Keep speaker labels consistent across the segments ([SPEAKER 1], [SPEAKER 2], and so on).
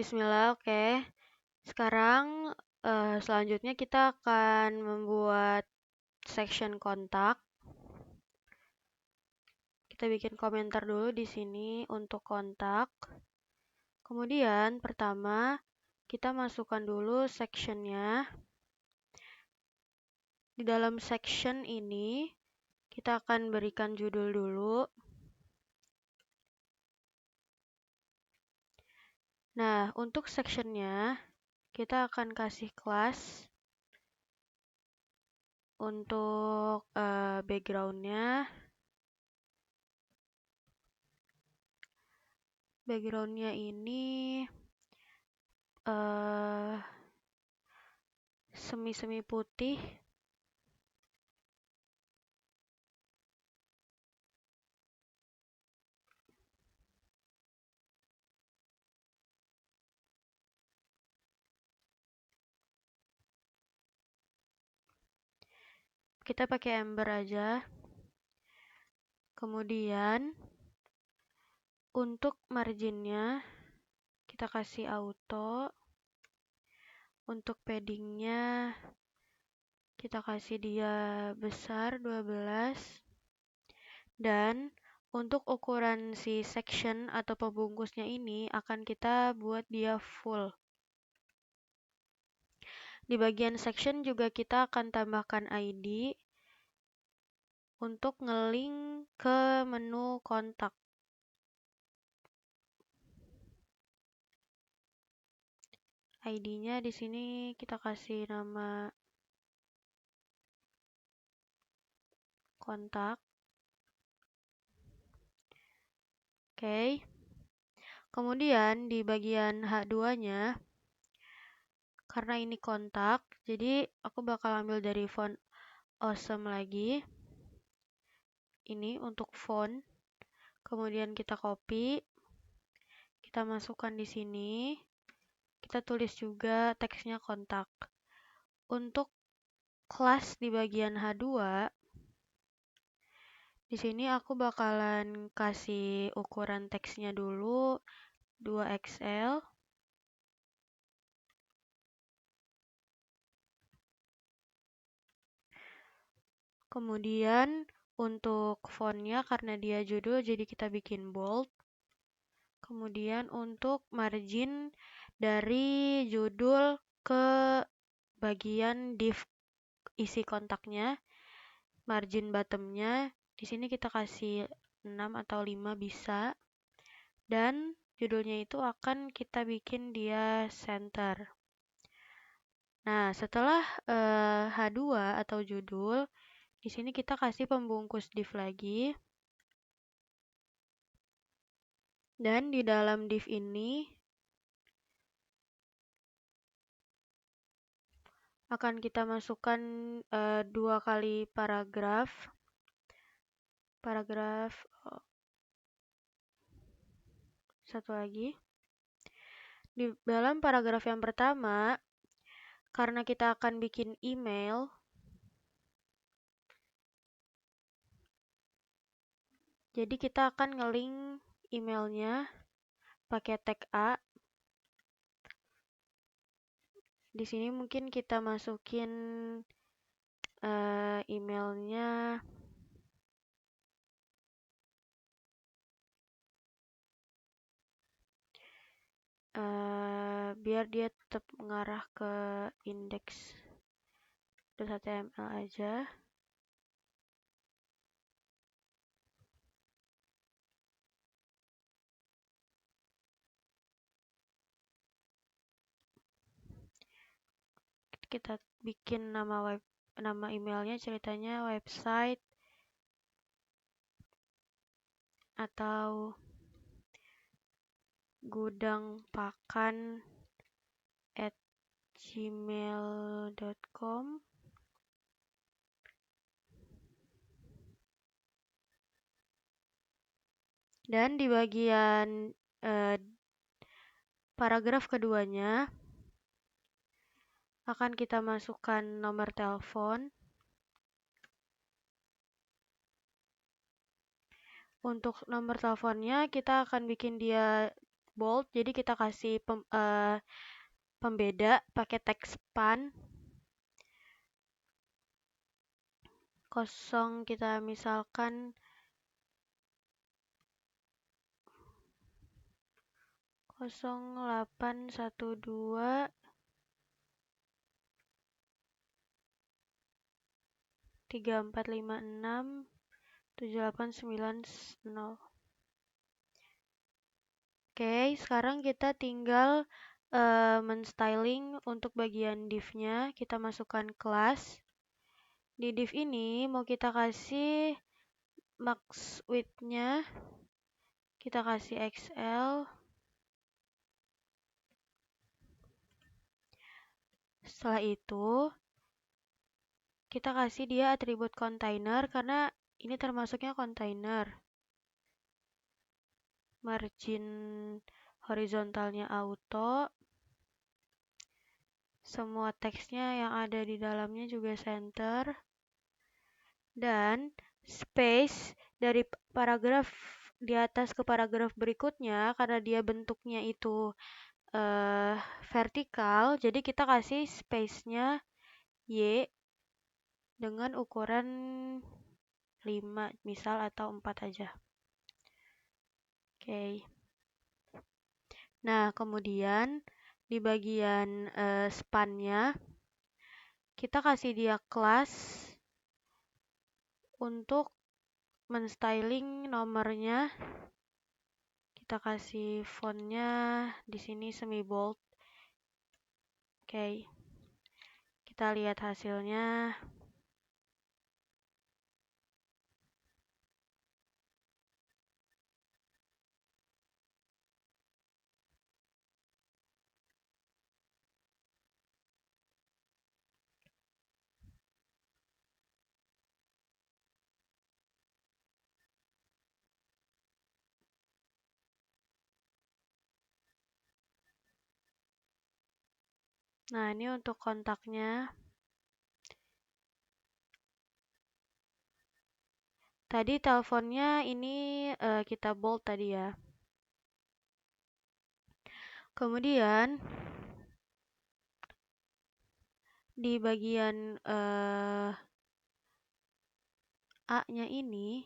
[SPEAKER 1] Bismillah, oke. Sekarang selanjutnya kita akan membuat section kontak. Kita bikin komentar dulu di sini untuk kontak. Kemudian pertama kita masukkan dulu sectionnya. Di dalam section ini kita akan berikan judul dulu. Nah, untuk sectionnya kita akan kasih kelas. Untuk backgroundnya ini semi-semi putih. Kita pakai Ember aja. Kemudian untuk marginnya kita kasih auto. Untuk paddingnya kita kasih dia besar 12. Dan untuk ukuran si section atau pembungkusnya ini akan kita buat dia full. Di bagian section juga kita akan tambahkan ID untuk nge-link ke menu kontak. ID-nya di sini kita kasih nama kontak. Oke. Kemudian di bagian H2-nya karena ini kontak, jadi aku bakal ambil dari font Awesome lagi. Ini untuk font. Kemudian kita copy. Kita masukkan di sini. Kita tulis juga teksnya kontak. Untuk kelas di bagian H2, di sini aku bakalan kasih ukuran teksnya dulu 2XL. Kemudian untuk fontnya karena dia judul jadi kita bikin bold. Kemudian untuk margin dari judul ke bagian div isi kontaknya, margin bottomnya di sini kita kasih 6 atau 5 bisa. Dan judulnya itu akan kita bikin dia center. Nah, setelah H2 atau judul, di sini kita kasih pembungkus div lagi. Dan di dalam div ini akan kita masukkan 2 kali paragraf. Satu lagi. Di dalam paragraf yang pertama, karena kita akan bikin email, jadi kita akan nge-link emailnya pakai tag A. Di sini mungkin kita masukin emailnya biar dia tetap mengarah ke index.html aja. Kita bikin nama emailnya ceritanya website atau gudangpakan@gmail.com. Dan di bagian paragraf keduanya akan kita masukkan nomor telepon. Untuk nomor teleponnya kita akan bikin dia bold, jadi kita kasih pembeda pakai teks span. Kosong kita misalkan 0812 3456 7890. Oke, sekarang kita tinggal menstyling untuk bagian div-nya. Kita masukkan kelas. Di div ini mau kita kasih max width-nya. Kita kasih XL. Setelah itu, kita kasih dia atribut container karena ini termasuknya container. Margin horizontalnya auto. Semua teksnya yang ada di dalamnya juga center. Dan space dari paragraf di atas ke paragraf berikutnya, karena dia bentuknya itu vertikal, jadi kita kasih space-nya Y dengan ukuran 5 misal atau 4 aja. Oke. Nah, kemudian di bagian span-nya kita kasih dia kelas untuk menstyling nomornya. Kita kasih fontnya di sini semi bold. Oke. Kita lihat hasilnya. Nah, ini untuk kontaknya. Tadi teleponnya ini kita bold tadi ya. Kemudian di bagian A-nya ini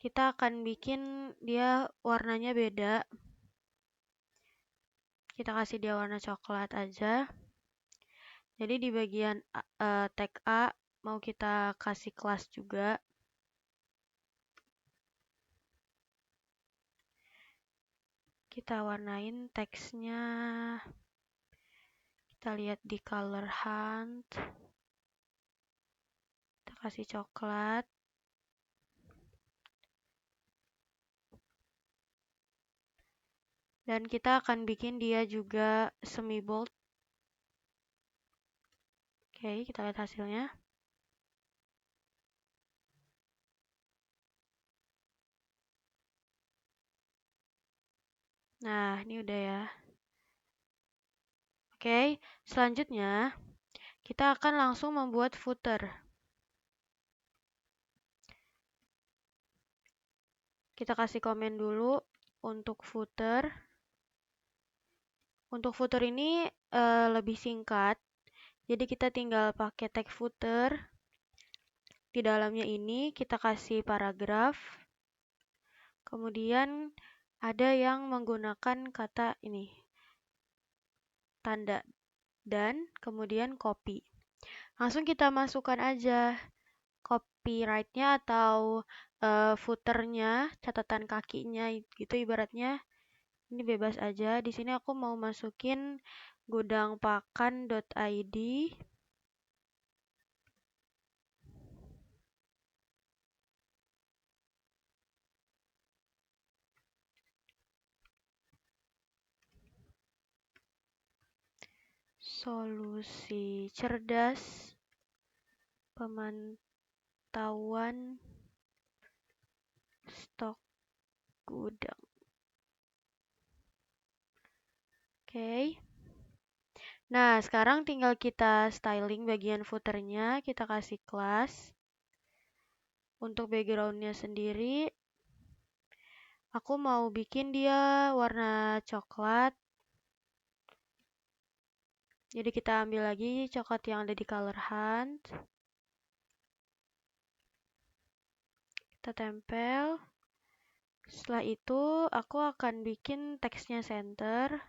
[SPEAKER 1] kita akan bikin dia warnanya beda. Kita kasih dia warna coklat aja. Jadi di bagian tag A mau kita kasih kelas juga. Kita warnain teksnya. Kita lihat di color hunt. Kita kasih coklat. Dan kita akan bikin dia juga semi bold. Oke, kita lihat hasilnya. Nah, ini udah ya. Oke, selanjutnya kita akan langsung membuat footer. Kita kasih komen dulu untuk footer. Untuk footer ini lebih singkat. Jadi kita tinggal pakai tag footer. Di dalamnya ini kita kasih paragraf. Kemudian ada yang menggunakan kata ini. Tanda dan kemudian copy. Langsung kita masukkan aja copyright-nya atau footernya, catatan kakinya gitu ibaratnya. Ini bebas aja. Di sini aku mau masukin gudangpakan.id. Solusi cerdas pemantauan stok gudang. Oke. Nah, sekarang tinggal kita styling bagian footernya. Kita kasih kelas. Untuk backgroundnya sendiri, Aku mau bikin dia warna coklat. Jadi kita ambil lagi coklat yang ada di color hunt. Kita tempel. Setelah itu aku akan bikin teksnya center.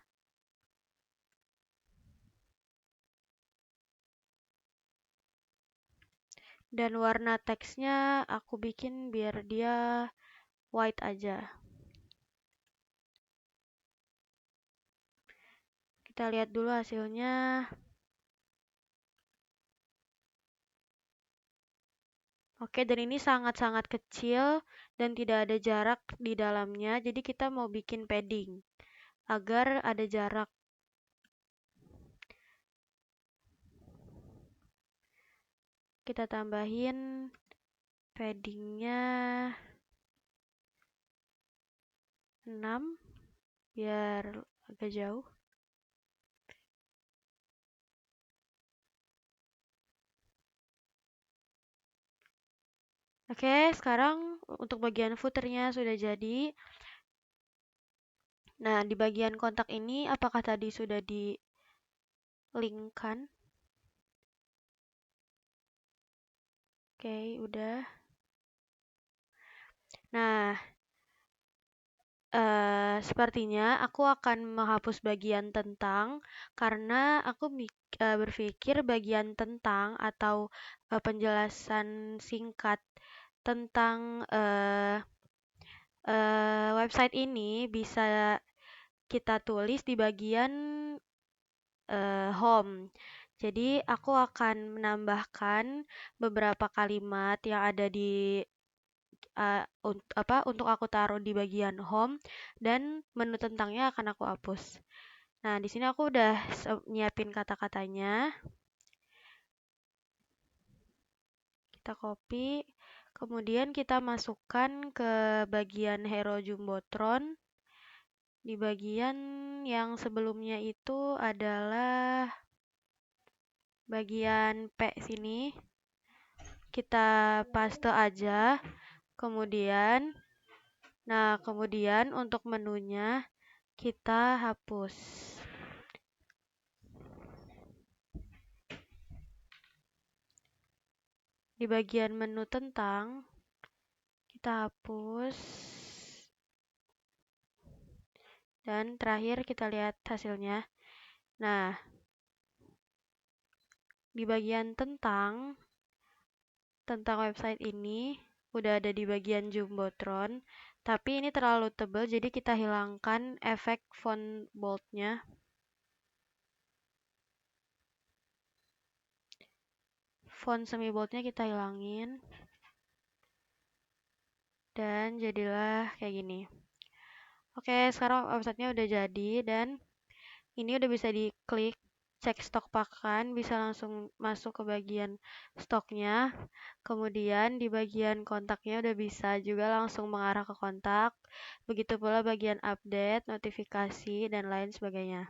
[SPEAKER 1] Dan warna teksnya aku bikin biar dia white aja. Kita lihat dulu hasilnya. Oke, dan ini sangat-sangat kecil dan tidak ada jarak di dalamnya. Jadi kita mau bikin padding agar ada jarak. Kita tambahin paddingnya 6 biar agak jauh. Oke, sekarang untuk bagian footernya sudah jadi. Nah, di bagian kontak ini apakah tadi sudah di-linkkan? Oke, udah. Nah, sepertinya aku akan menghapus bagian tentang karena aku berpikir bagian tentang atau penjelasan singkat tentang website ini bisa kita tulis di bagian home. Jadi aku akan menambahkan beberapa kalimat yang ada di untuk aku taruh di bagian home dan menu tentangnya akan aku hapus. Nah, di sini aku udah nyiapin kata-katanya. Kita copy, kemudian kita masukkan ke bagian Hero Jumbotron. Di bagian yang sebelumnya itu adalah bagian P sini. Kita paste aja. Kemudian untuk menunya kita hapus. Di bagian menu tentang kita hapus. Dan terakhir kita lihat hasilnya. Nah, di bagian tentang website ini udah ada di bagian Jumbotron, tapi ini terlalu tebal jadi kita hilangkan efek font boldnya. Font semi boldnya kita hilangin. Dan jadilah kayak gini. Oke, sekarang websitenya udah jadi dan ini udah bisa diklik cek stok pakan, bisa langsung masuk ke bagian stoknya. Kemudian di bagian kontaknya udah bisa juga langsung mengarah ke kontak. Begitu pula bagian update, notifikasi, dan lain sebagainya.